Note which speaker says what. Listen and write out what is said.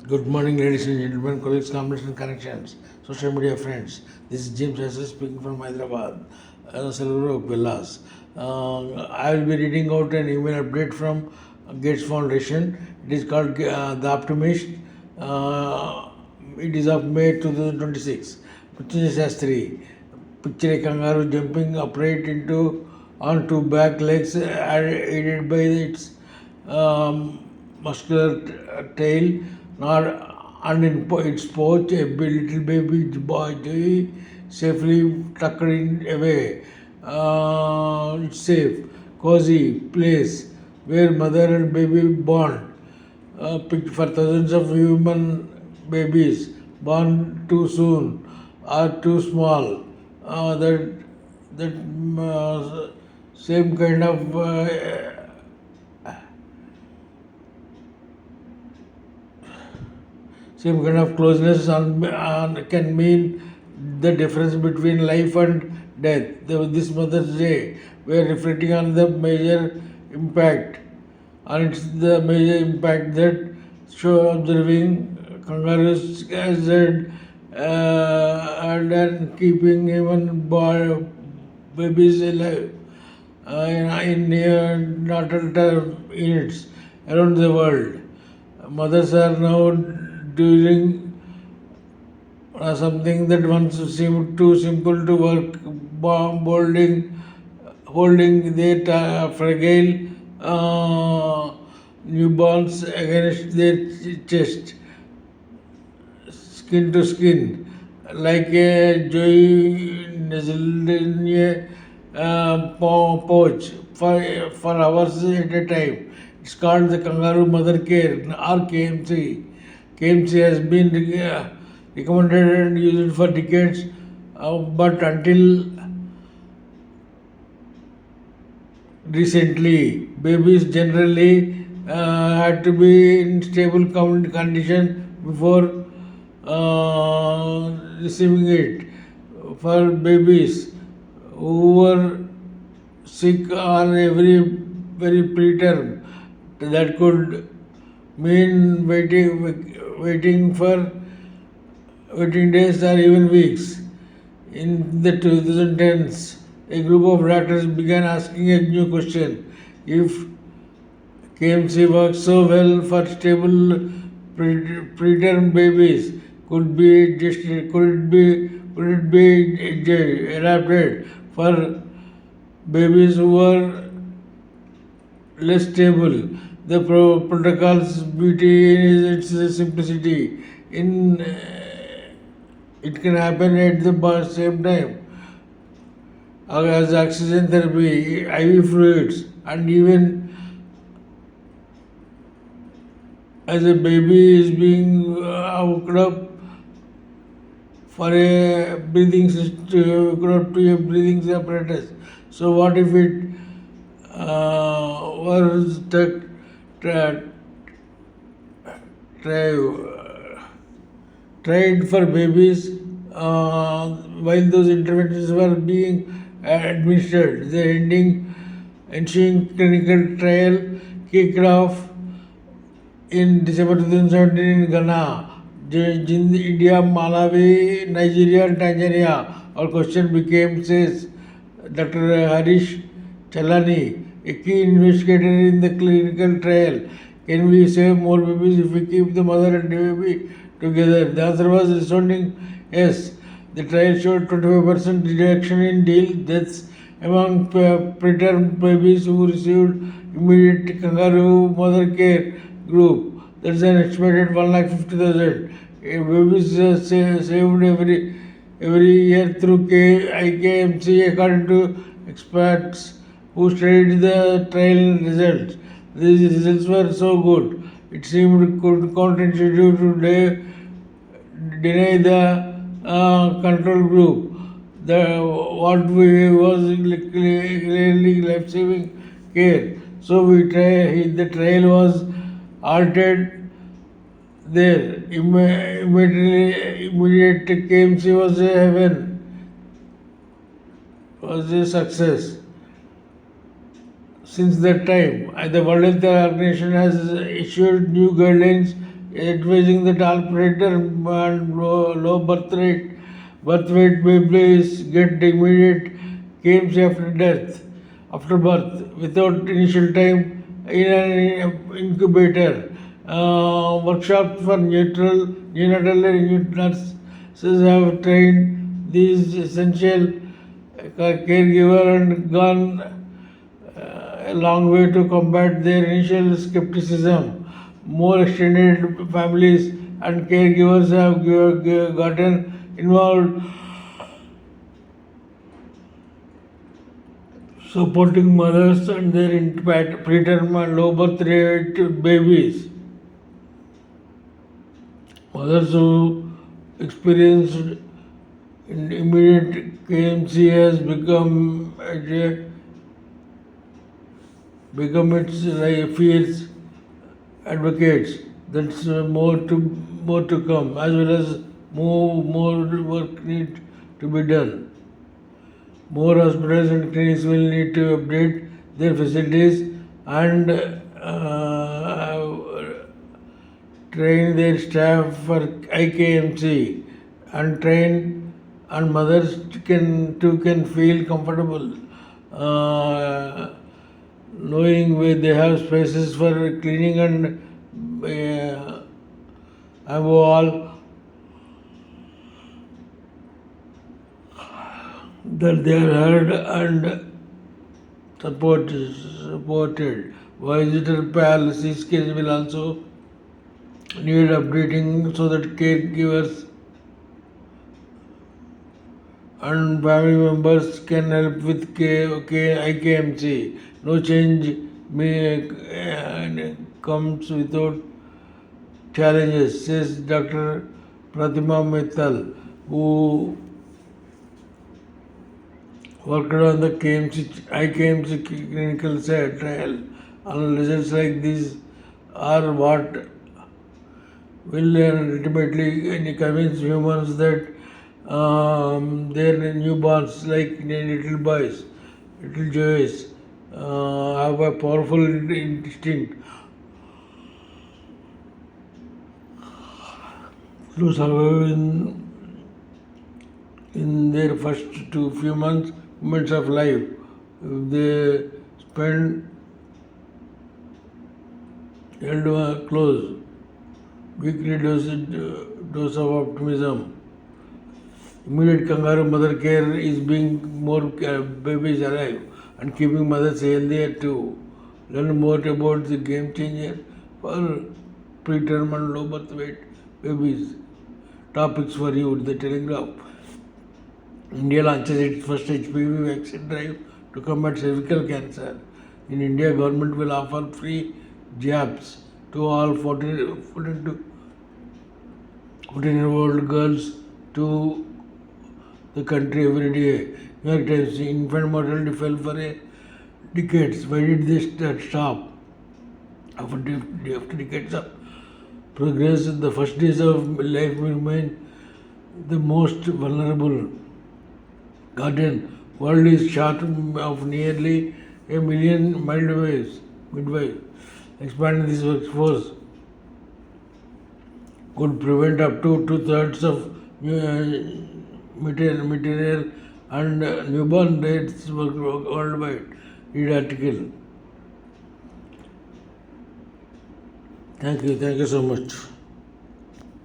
Speaker 1: Good morning, ladies and gentlemen, colleagues, combination connections, social media friends. This is James Asher speaking from Hyderabad, Saluru Villas. I will be reading out an email update from Gates Foundation. It is called The Optimist. Uh, it is of May 2026. Puchini Shastri. Picture a kangaroo jumping upright into on two back legs, aided by its muscular tail, nor and in its pouch a little baby boy safely tucked in away. It's safe, cozy place where mother and baby bond. For thousands of human babies born too soon or too small. That same kind of closeness can mean the difference between life and death. This Mother's Day, we are reflecting on the major impact, and it's the major impact that show observing kangaroos as said, and then keeping even babies alive in natal term units around the world. Mothers are now doing something that once seemed too simple to work, holding their fragile newborns against their chest, skin to skin, like a joy nestled in a pouch for hours at a time. It's called the Kangaroo Mother Care or KMC. KMC has been recommended and used for decades, but until recently, babies generally had to be in stable condition before receiving it. For babies who were sick or very preterm, that could mean waiting days or even weeks. In the 2010s, a group of doctors began asking a new question: if KMC works so well for stable preterm babies, could it be adapted for babies who are less stable? The protocol's beauty is its simplicity. In It can happen at the same time as oxygen therapy, IV fluids, and even as a baby is being hooked up for a hooked up to a breathing apparatus. So what if it was tra- tri- tried for babies while those interventions were being administered? The ensuing clinical trial kicked off in December 2017 in Ghana, India, Malawi, Nigeria, and Tanzania. Our question became, says Dr. Harish Chalani, a key investigator in the clinical trial. Can we save more babies if we keep the mother and baby together? The answer was resounding yes. The trial showed 25% reduction in deaths among preterm babies who received immediate kangaroo mother care group. That's an estimated 1,50,000 babies saved every year through IKMC, according to experts who studied the trial results. These results were so good, it seemed counterintuitive to deny the control group what we was clearly life-saving care. So the trial was altered there. Immediate KMC was a heaven, was a success. Since that time, the World Health Organization has issued new guidelines advising that all preterm and low birth weight babies get immediate games after birth, without initial time in an incubator. Workshops for neonatal nurses have trained these essential caregiver and gone a long way to combat their initial skepticism. More extended families and caregivers have gotten involved, supporting mothers and their preterm and low birth rate babies. Mothers who experienced immediate KMC has become its fierce advocates. That's more to come, as well as more work need to be done. More hospitals and clinics will need to update their facilities and train their staff for IKMC and mothers can feel comfortable knowing where they have spaces for cleaning and above all that they are heard and supported. Visitor policy skills will also need updating so that caregivers and family members can help with IKMC. No change comes without challenges, says Dr. Pratima Mittal, who worked on the IKMC clinical trial. And results like these are what will ultimately convince humans that their newborns, like little boys, little joys, have a powerful instinct to survive in their first few moments of life. If they spend held close, weekly dose of optimism. Immediate kangaroo mother care is being more babies alive and keeping mothers healthier too. Learn more about the game changer for preterm and low birth weight babies. Topics for you: The Telegraph. India launches its first HPV vaccine drive to combat cervical cancer. In India, government will offer free jabs to all 14-year-old girls to the country every day. New York Times: infant mortality fell for decades. Why did they stop? After decades of progress, the first days of life remain the most vulnerable. Guardian: world is short of nearly a million midwives. Expanding this workforce could prevent up to 2/3 of material and newborn deaths worldwide. Read article. Thank you so much.